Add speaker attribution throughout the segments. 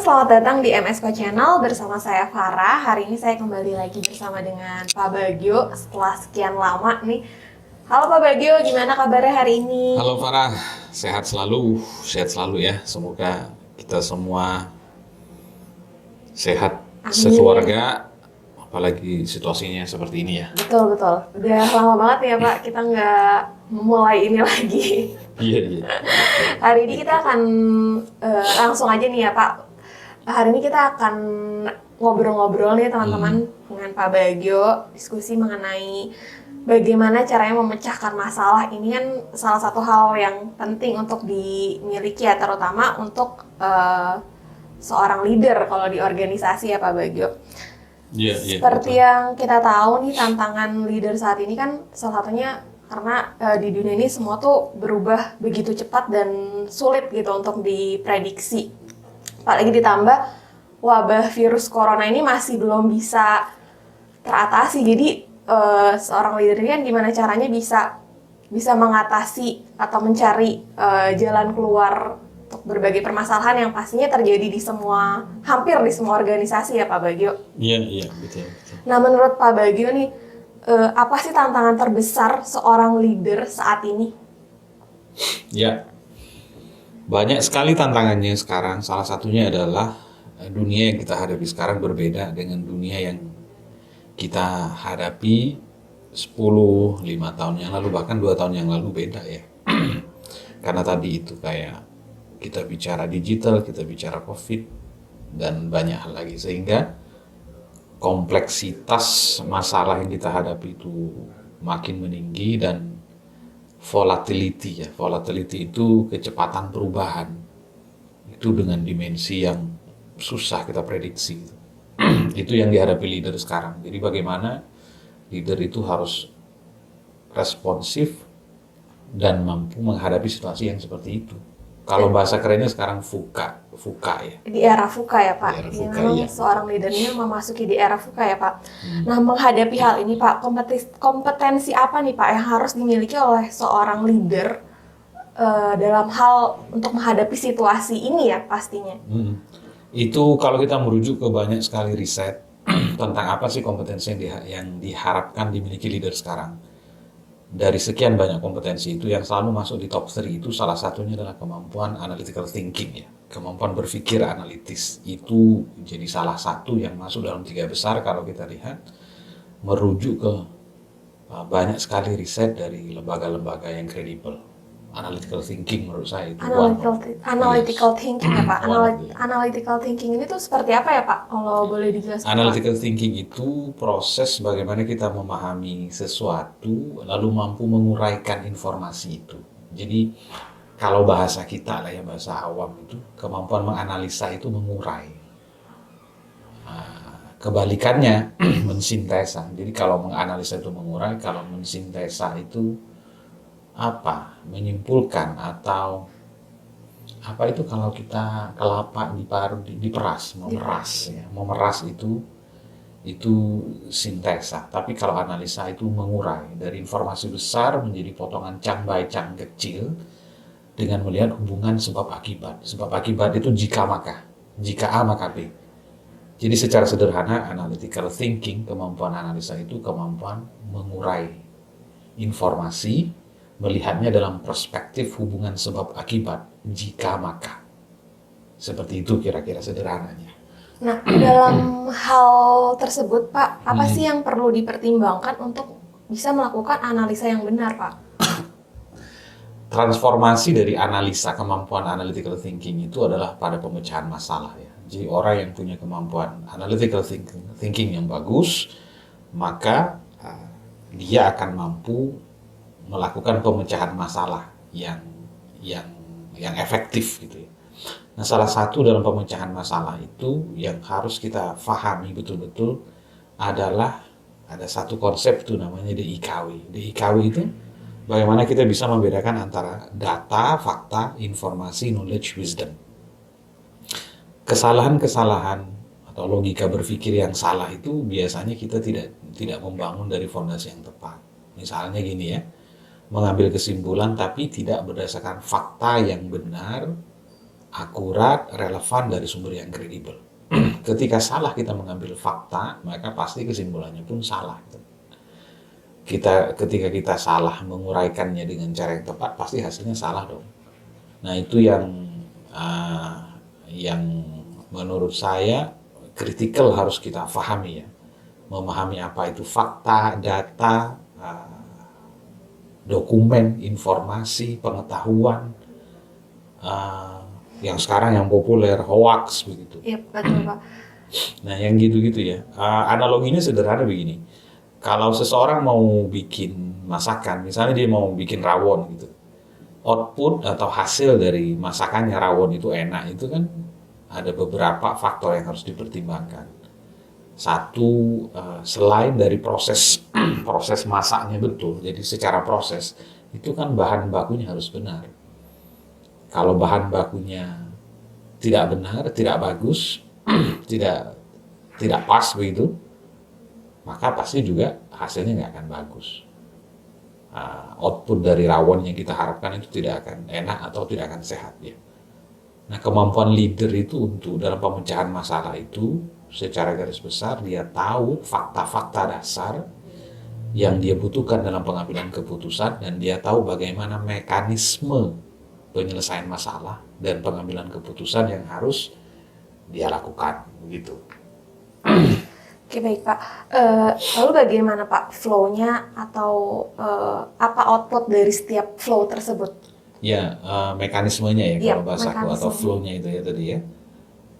Speaker 1: selamat datang di MSK Channel bersama saya Farah. Hari ini saya kembali lagi bersama dengan Pak Bagio setelah sekian lama nih. Halo Pak Bagio, gimana kabarnya hari ini?
Speaker 2: Halo Farah, sehat selalu ya. Semoga kita semua sehat
Speaker 1: Amin.
Speaker 2: sekeluarga, apalagi situasinya seperti ini ya.
Speaker 1: Betul. Udah lama banget ya Pak, kita nggak memulai ini lagi.
Speaker 2: Iya.
Speaker 1: Hari ini kita akan langsung aja nih ya Pak. Hari ini kita akan ngobrol-ngobrol nih teman-teman dengan Pak Bagio, diskusi mengenai bagaimana caranya memecahkan masalah. Ini kan salah satu hal yang penting untuk dimiliki ya, terutama untuk seorang leader kalau di organisasi ya Pak Bagio.
Speaker 2: Iya.
Speaker 1: Seperti yang kita tahu nih, tantangan leader saat ini kan salah satunya karena di dunia ini semua tuh berubah begitu cepat dan sulit gitu untuk diprediksi. Apalagi ditambah wabah virus corona ini masih belum bisa teratasi. Jadi seorang leader ini kan gimana caranya bisa mengatasi atau mencari jalan keluar untuk berbagai permasalahan yang pastinya terjadi hampir di semua organisasi ya Pak Bagio.
Speaker 2: Iya, betul.
Speaker 1: Nah, menurut Pak Bagio nih, apa sih tantangan terbesar seorang leader saat ini?
Speaker 2: Ya, banyak sekali tantangannya sekarang. Salah satunya adalah dunia yang kita hadapi sekarang berbeda dengan dunia yang kita hadapi 10, 5 tahun yang lalu, bahkan 2 tahun yang lalu beda ya. Karena tadi itu kayak kita bicara digital, kita bicara COVID, dan banyak hal lagi. Sehingga kompleksitas masalah yang kita hadapi itu makin meninggi dan volatility itu kecepatan perubahan itu dengan dimensi yang susah kita prediksi. Itu yang dihadapi leader sekarang. Jadi bagaimana leader itu harus responsif dan mampu menghadapi situasi yang seperti itu. Kalau bahasa kerennya sekarang VUCA ya.
Speaker 1: Di era VUCA ya Pak.
Speaker 2: Di era
Speaker 1: Ini
Speaker 2: VUCA,
Speaker 1: memang
Speaker 2: iya.
Speaker 1: seorang leadernya memasuki di era VUCA ya Pak. Nah, menghadapi hal ini Pak, kompetensi apa nih Pak yang harus dimiliki oleh seorang leader dalam hal untuk menghadapi situasi ini ya pastinya?
Speaker 2: Itu kalau kita merujuk ke banyak sekali riset tentang apa sih kompetensi yang diharapkan dimiliki leader sekarang. Dari sekian banyak kompetensi itu yang selalu masuk di top 3 itu salah satunya adalah kemampuan analytical thinking ya. Kemampuan berpikir analitis itu jadi salah satu yang masuk dalam 3 besar kalau kita lihat merujuk ke banyak sekali riset dari lembaga-lembaga yang kredibel. Analytical thinking menurut saya itu
Speaker 1: Analytical thinking ya Pak.
Speaker 2: One of the-
Speaker 1: Analytical thinking ini tuh seperti apa ya Pak? Kalau boleh dijelaskan Pak?
Speaker 2: Analytical thinking itu proses bagaimana kita memahami sesuatu lalu mampu menguraikan informasi itu. Jadi kalau bahasa kita lah ya, bahasa awam itu kemampuan menganalisa itu mengurai. Kebalikannya mensintesa. Jadi kalau menganalisa itu mengurai, kalau mensintesa itu menyimpulkan atau apa itu kalau kita kelapa diperas, memeras itu sintesa. Tapi kalau analisa itu mengurai dari informasi besar menjadi potongan cang kecil dengan melihat hubungan sebab akibat. Sebab akibat itu jika A maka B. Jadi secara sederhana analytical thinking, kemampuan analisa itu kemampuan mengurai informasi, melihatnya dalam perspektif hubungan sebab akibat, jika maka. Seperti itu kira-kira sederhananya.
Speaker 1: Nah, dalam hal tersebut Pak, apa sih yang perlu dipertimbangkan untuk bisa melakukan analisa yang benar Pak?
Speaker 2: Transformasi dari analisa, kemampuan analytical thinking itu adalah pada pemecahan masalah ya. Jadi orang yang punya kemampuan analytical thinking yang bagus, maka dia akan mampu melakukan pemecahan masalah yang efektif gitu ya. Nah, salah satu dalam pemecahan masalah itu yang harus kita pahami betul-betul adalah ada satu konsep itu namanya DIKW. DIKW itu bagaimana kita bisa membedakan antara data, fakta, informasi, knowledge, wisdom. Kesalahan-kesalahan atau logika berpikir yang salah itu biasanya kita tidak membangun dari fondasi yang tepat. Misalnya gini ya, mengambil kesimpulan tapi tidak berdasarkan fakta yang benar akurat, relevan dari sumber yang kredibel. Ketika salah kita mengambil fakta, maka pasti kesimpulannya pun salah. Ketika kita salah menguraikannya dengan cara yang tepat, pasti hasilnya salah dong. Nah itu yang menurut saya kritikal harus kita pahami ya. Memahami apa itu fakta, data, dokumen, informasi, pengetahuan, yang sekarang yang populer hoax begitu.
Speaker 1: Iya, betul Pak.
Speaker 2: Nah yang gitu-gitu ya. Analoginya sederhana begini. Kalau seseorang mau bikin masakan, misalnya dia mau bikin rawon gitu, output atau hasil dari masakannya rawon itu enak, itu kan ada beberapa faktor yang harus dipertimbangkan. Satu, selain dari proses proses masaknya betul, jadi secara proses itu kan bahan bakunya harus benar. Kalau bahan bakunya tidak benar, tidak bagus, tidak pas begitu, maka pasti juga hasilnya nggak akan bagus. Output dari rawon yang kita harapkan itu tidak akan enak atau tidak akan sehat ya. Nah kemampuan leader itu untuk dalam pemecahan masalah itu secara garis besar dia tahu fakta-fakta dasar yang dia butuhkan dalam pengambilan keputusan dan dia tahu bagaimana mekanisme penyelesaian masalah dan pengambilan keputusan yang harus dia lakukan begitu.
Speaker 1: Oke baik Pak. Lalu bagaimana Pak flow-nya atau apa output dari setiap flow tersebut?
Speaker 2: Ya, mekanismenya ya
Speaker 1: Iya,
Speaker 2: kalau bahasaku atau
Speaker 1: mekanisme.
Speaker 2: flow-nya itu ya tadi ya.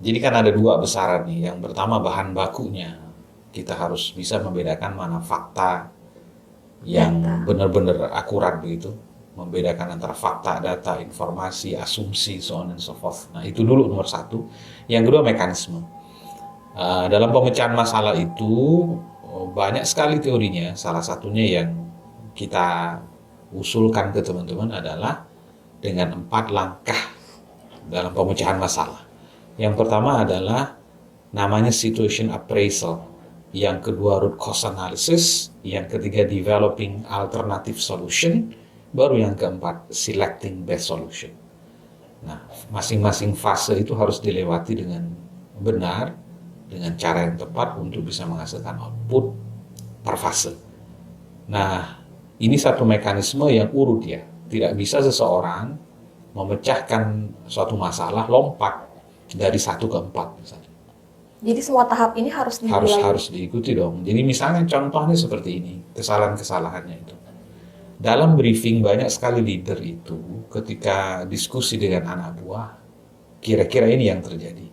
Speaker 2: Jadi kan ada dua besaran nih. Yang pertama bahan bakunya. Kita harus bisa membedakan mana fakta yang
Speaker 1: Data.
Speaker 2: benar-benar akurat begitu. Membedakan antara fakta, data, informasi, asumsi, so on and so forth. Nah itu dulu nomor satu. Yang kedua mekanisme. Dalam pemecahan masalah itu banyak sekali teorinya. Salah satunya yang kita usulkan ke teman-teman adalah dengan 4 langkah dalam pemecahan masalah. Yang pertama adalah namanya situation appraisal. Yang kedua root cause analysis. Yang ketiga developing alternative solution. Baru yang keempat selecting best solution. Nah, masing-masing fase itu harus dilewati dengan benar, dengan cara yang tepat untuk bisa menghasilkan output per fase. Nah, ini satu mekanisme yang urut ya. Tidak bisa seseorang memecahkan suatu masalah lompat dari 1 ke 4 misalnya.
Speaker 1: Jadi semua tahap ini harus dilalui.
Speaker 2: Harus diikuti dong. Jadi misalnya contohnya seperti ini, kesalahan-kesalahannya itu. Dalam briefing banyak sekali leader itu ketika diskusi dengan anak buah, kira-kira ini yang terjadi.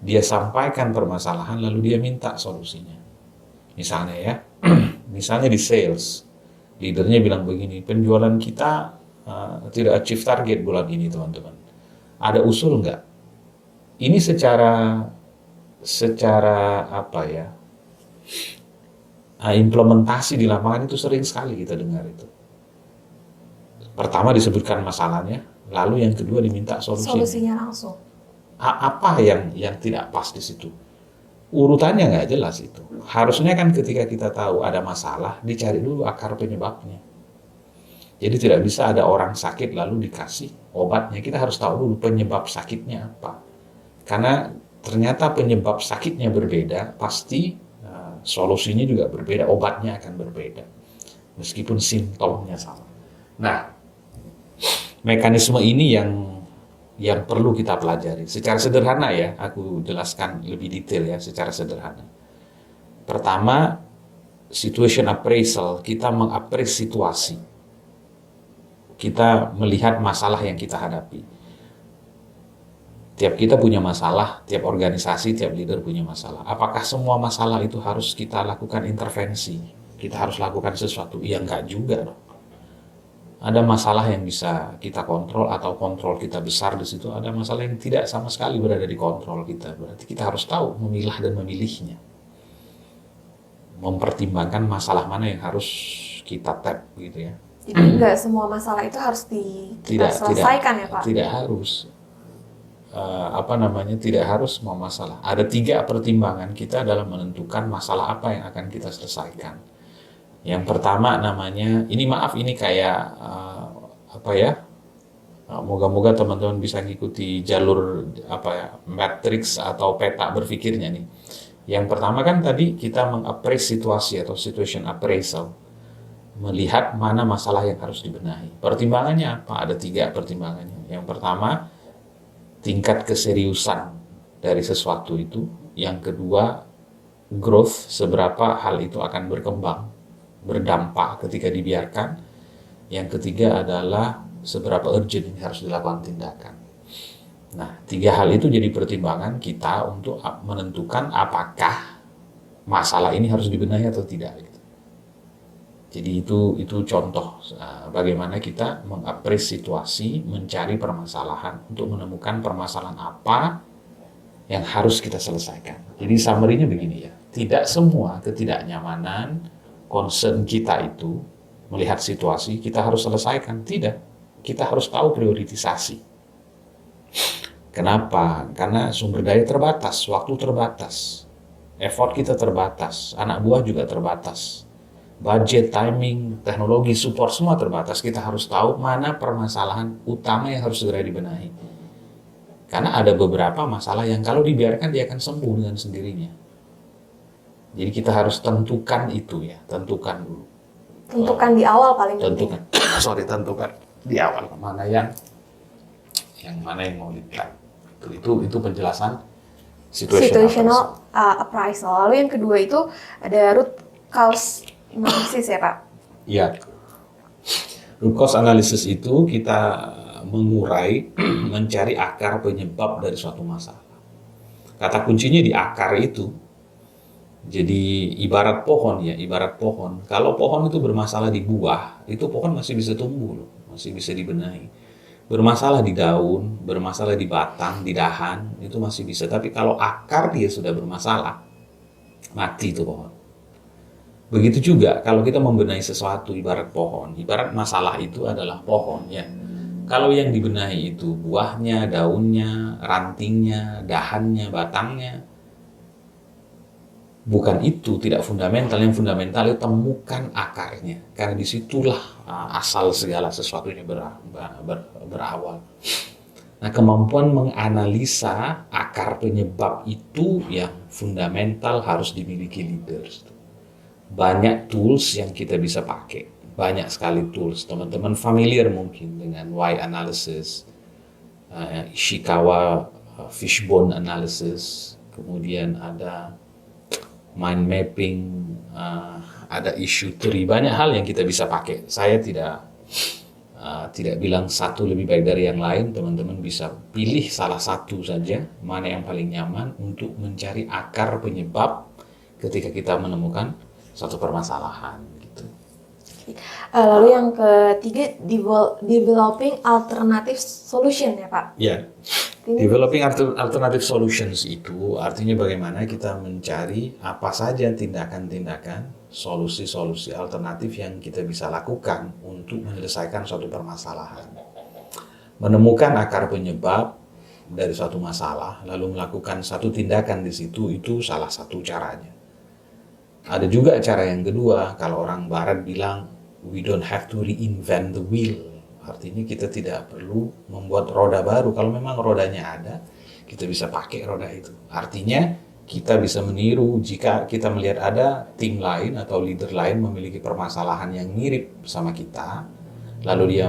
Speaker 2: Dia sampaikan permasalahan lalu dia minta solusinya. Misalnya ya, misalnya di sales, leadernya bilang begini, penjualan kita tidak achieve target bulan ini teman-teman. Ada usul nggak? Ini secara apa ya? Implementasi di lapangan itu sering sekali kita dengar itu. Pertama disebutkan masalahnya, lalu yang kedua diminta
Speaker 1: Solusinya langsung.
Speaker 2: Apa yang tidak pas di situ? Urutannya nggak jelas itu. Harusnya kan ketika kita tahu ada masalah, dicari dulu akar penyebabnya. Jadi tidak bisa ada orang sakit lalu dikasih obatnya. Kita harus tahu dulu penyebab sakitnya apa. Karena ternyata penyebab sakitnya berbeda, pasti solusinya juga berbeda, obatnya akan berbeda. Meskipun simptomnya sama. Nah, mekanisme ini yang perlu kita pelajari. Secara sederhana ya, aku jelaskan lebih detail ya, secara sederhana. Pertama, situation appraisal, kita mengapresiasi situasi. Kita melihat masalah yang kita hadapi. Tiap kita punya masalah, tiap organisasi, tiap leader punya masalah. Apakah semua masalah itu harus kita lakukan intervensi? Kita harus lakukan sesuatu? Ya enggak juga dong. Ada masalah yang bisa kita kontrol atau kontrol kita besar di situ. Ada masalah yang tidak sama sekali berada di kontrol kita. Berarti kita harus tahu memilah dan memilihnya. Mempertimbangkan masalah mana yang harus kita tap gitu ya.
Speaker 1: Jadi enggak semua masalah itu harus kita selesaikan ya Pak?
Speaker 2: Tidak harus. Tidak harus semua masalah. Ada 3 pertimbangan kita dalam menentukan masalah apa yang akan kita selesaikan. Yang pertama namanya, ini kayak Moga-moga teman-teman bisa ngikuti jalur apa ya, matriks atau peta berpikirnya nih. Yang pertama kan tadi kita mengappraise situasi atau situation appraisal, melihat mana masalah yang harus dibenahi. Pertimbangannya apa? Ada 3 pertimbangannya. Yang pertama, tingkat keseriusan dari sesuatu itu. Yang kedua, growth, seberapa hal itu akan berkembang, berdampak ketika dibiarkan. Yang ketiga adalah seberapa urgent ini harus dilakukan tindakan. Nah, 3 hal itu jadi pertimbangan kita untuk menentukan apakah masalah ini harus dibenahi atau tidak. Jadi itu contoh bagaimana kita mengappraise situasi, mencari permasalahan untuk menemukan permasalahan apa yang harus kita selesaikan. Jadi summary-nya begini ya, tidak semua ketidaknyamanan, concern kita itu melihat situasi kita harus selesaikan, tidak. Kita harus tahu prioritisasi. Kenapa? Karena sumber daya terbatas, waktu terbatas, effort kita terbatas, anak buah juga terbatas, budget, timing, teknologi, support semua terbatas. Kita harus tahu mana permasalahan utama yang harus segera dibenahi. Karena ada beberapa masalah yang kalau dibiarkan dia akan sembuh dengan sendirinya. Jadi kita harus tentukan itu ya, tentukan dulu.
Speaker 1: Tentukan di awal paling penting.
Speaker 2: Tentukan di awal mana yang mana yang mau dilihat. Itu penjelasan situational
Speaker 1: appraisal. Lalu yang kedua itu ada root cause analysis ya Pak?
Speaker 2: Iya. Root cause analysis itu kita mengurai, mencari akar penyebab dari suatu masalah. Kata kuncinya di akar itu. Jadi ibarat pohon ya, ibarat pohon. Kalau pohon itu bermasalah di buah, itu pohon masih bisa tumbuh loh, masih bisa dibenahi. Bermasalah di daun, bermasalah di batang, di dahan, itu masih bisa. Tapi kalau akar dia sudah bermasalah, mati itu pohon. Begitu juga kalau kita membenahi sesuatu ibarat pohon, ibarat masalah itu adalah pohon ya. Kalau yang dibenahi itu buahnya, daunnya, rantingnya, dahannya, batangnya, bukan itu, tidak fundamental. Yang fundamental itu temukan akarnya. Karena disitulah asal segala sesuatunya berawal. Nah, kemampuan menganalisa akar penyebab itu yang fundamental harus dimiliki leaders. Banyak tools yang kita bisa pakai. Banyak sekali tools. Teman-teman familiar mungkin dengan why analysis, Ishikawa fishbone analysis, kemudian ada mind mapping, ada issue tree, banyak hal yang kita bisa pakai. Saya tidak bilang satu lebih baik dari yang lain. Teman-teman bisa pilih salah satu saja, mana yang paling nyaman untuk mencari akar penyebab ketika kita menemukan suatu permasalahan. Gitu.
Speaker 1: Lalu yang ketiga, developing alternative solution ya Pak?
Speaker 2: Ya. Developing alternative solutions itu artinya bagaimana kita mencari apa saja tindakan-tindakan, solusi-solusi alternatif yang kita bisa lakukan untuk menyelesaikan suatu permasalahan. Menemukan akar penyebab dari suatu masalah, lalu melakukan satu tindakan di situ, itu salah satu caranya. Ada juga cara yang kedua, kalau orang barat bilang, we don't have to reinvent the wheel. Artinya kita tidak perlu membuat roda baru. Kalau memang rodanya ada, kita bisa pakai roda itu. Artinya kita bisa meniru jika kita melihat ada tim lain atau leader lain memiliki permasalahan yang mirip sama kita, lalu dia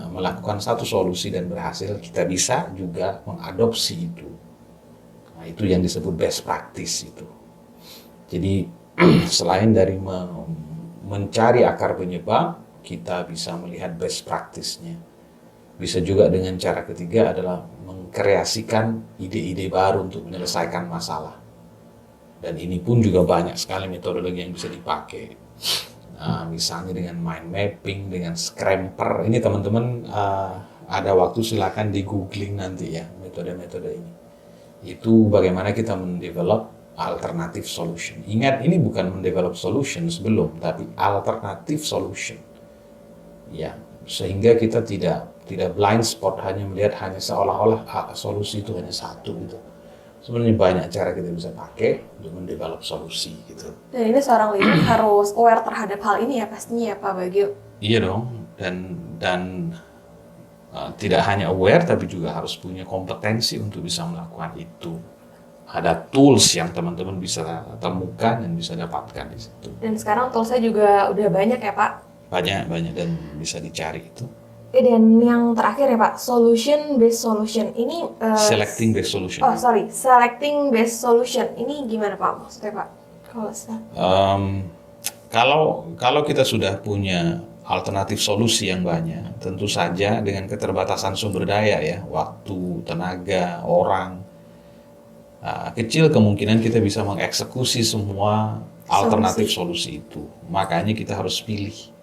Speaker 2: melakukan satu solusi dan berhasil, kita bisa juga mengadopsi itu. Nah, itu yang disebut best practice itu. Jadi selain dari mencari akar penyebab, kita bisa melihat best practice-nya. Bisa juga dengan cara ketiga adalah mengkreasikan ide-ide baru untuk menyelesaikan masalah. Dan ini pun juga banyak sekali metodologi yang bisa dipakai. Misalnya dengan mind mapping, dengan scramper. Ini teman-teman ada waktu silakan di googling nanti ya metode-metode ini. Itu bagaimana kita mendevelop alternative solution. Ingat, ini bukan mendevelop solution sebelum, tapi alternative solution. Ya, sehingga kita tidak blind spot hanya melihat hanya seolah-olah solusi itu hanya satu gitu. Sebenarnya banyak cara kita bisa pakai untuk mendevelop solusi gitu.
Speaker 1: Dan ini seorang leader harus aware terhadap hal ini ya pastinya ya Pak Bagio.
Speaker 2: Iya dong, dan tidak hanya aware tapi juga harus punya kompetensi untuk bisa melakukan itu. Ada tools yang teman-teman bisa temukan dan bisa dapatkan di situ.
Speaker 1: Dan sekarang toolsnya juga udah banyak ya Pak?
Speaker 2: Banyak dan bisa dicari itu.
Speaker 1: Dan yang terakhir ya Pak, solution based solution ini
Speaker 2: Selecting based solution.
Speaker 1: Selecting based solution ini gimana Pak maksudnya Pak?
Speaker 2: Kalau kita sudah punya alternatif solusi yang banyak, tentu saja dengan keterbatasan sumber daya ya, waktu, tenaga, orang, kecil kemungkinan kita bisa mengeksekusi semua alternatif solusi itu. Makanya kita harus pilih.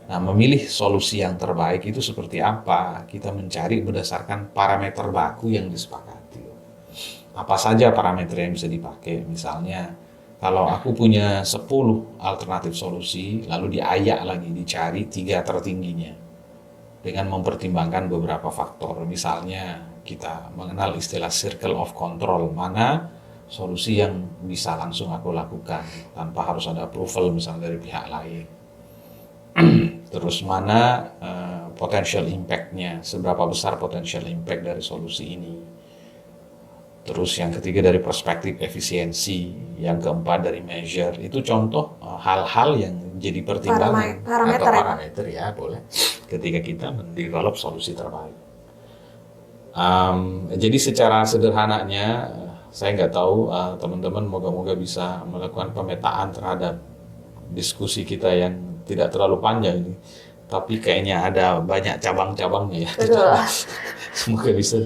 Speaker 2: Nah, memilih solusi yang terbaik itu seperti apa? Kita mencari berdasarkan parameter baku yang disepakati. Apa saja parameter yang bisa dipakai? Misalnya, kalau aku punya 10 alternatif solusi, lalu diayak lagi, dicari 3 tertingginya. Dengan mempertimbangkan beberapa faktor. Misalnya, kita mengenal istilah circle of control. Mana solusi yang bisa langsung aku lakukan, tanpa harus ada approval misalnya dari pihak lain. Terus mana potential impact-nya, seberapa besar potential impact dari solusi ini. Terus yang ketiga dari perspektif efisiensi, yang keempat dari measure. Itu contoh hal-hal yang jadi pertimbangan atau parameter ya boleh ketika kita mendevelop solusi terbaik. Jadi secara sederhananya saya nggak tahu teman-teman moga-moga bisa melakukan pemetaan terhadap diskusi kita yang tidak terlalu panjang ini, tapi kayaknya ada banyak cabang-cabangnya ya. Semoga bisa.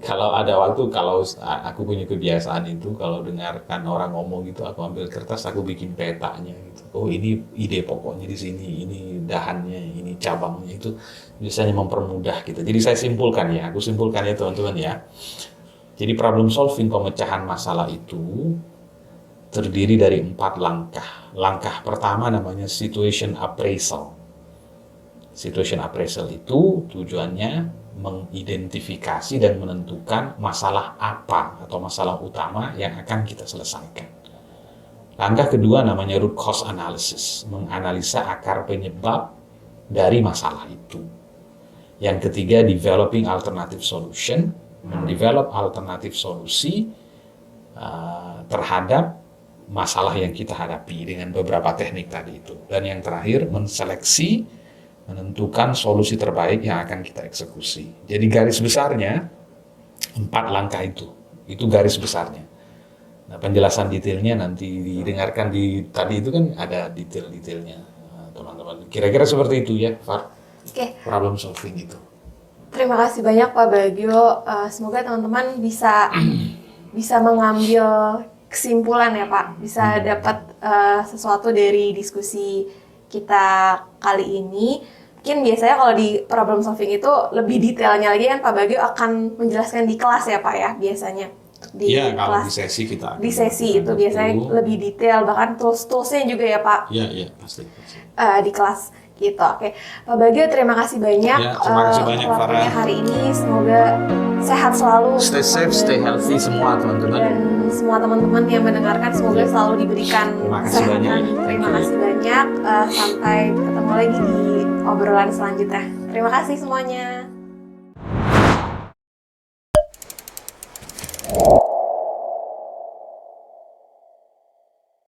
Speaker 2: Kalau ada waktu, kalau aku punya kebiasaan itu, kalau dengarkan orang ngomong gitu, aku ambil kertas, aku bikin petanya gitu. Oh ini ide pokoknya di sini, ini dahannya, ini cabangnya, itu biasanya mempermudah gitu. Jadi saya simpulkan ya, aku simpulkan ya teman-teman ya. Jadi problem solving, pemecahan masalah itu terdiri dari 4 langkah. Langkah pertama namanya situation appraisal. Situation appraisal itu tujuannya mengidentifikasi dan menentukan masalah apa atau masalah utama yang akan kita selesaikan. Langkah kedua namanya root cause analysis, menganalisa akar penyebab dari masalah itu. Yang ketiga developing alternative solution, mendevelop alternatif solusi terhadap masalah yang kita hadapi dengan beberapa teknik tadi itu. Dan yang terakhir, menseleksi, menentukan solusi terbaik yang akan kita eksekusi. Jadi garis besarnya, 4 langkah itu garis besarnya. Nah, penjelasan detailnya nanti didengarkan tadi itu kan ada detail-detailnya, teman-teman. Kira-kira seperti itu ya, Far.
Speaker 1: Oke.
Speaker 2: Problem solving itu.
Speaker 1: Terima kasih banyak Pak Bagio. Semoga teman-teman bisa mengambil kesimpulan ya Pak, bisa dapat sesuatu dari diskusi kita kali ini. Mungkin biasanya kalau di problem solving itu lebih detailnya lagi kan Pak Bagio akan menjelaskan di kelas ya Pak ya biasanya.
Speaker 2: Iya, kalau di sesi kita.
Speaker 1: Di sesi itu biasanya lebih detail, bahkan tools-toolsnya juga ya Pak.
Speaker 2: Iya, pasti.
Speaker 1: Di kelas gitu. Oke, Pak Bagio terima kasih banyak.
Speaker 2: Ya, terima kasih banyak Farah.
Speaker 1: Hari ini semoga sehat selalu.
Speaker 2: Stay safe, stay healthy semua teman-teman.
Speaker 1: Dan semua teman-teman yang mendengarkan semoga selalu diberikan kesehatan. Terima kasih banyak. Sampai ketemu lagi di obrolan selanjutnya. Terima kasih semuanya.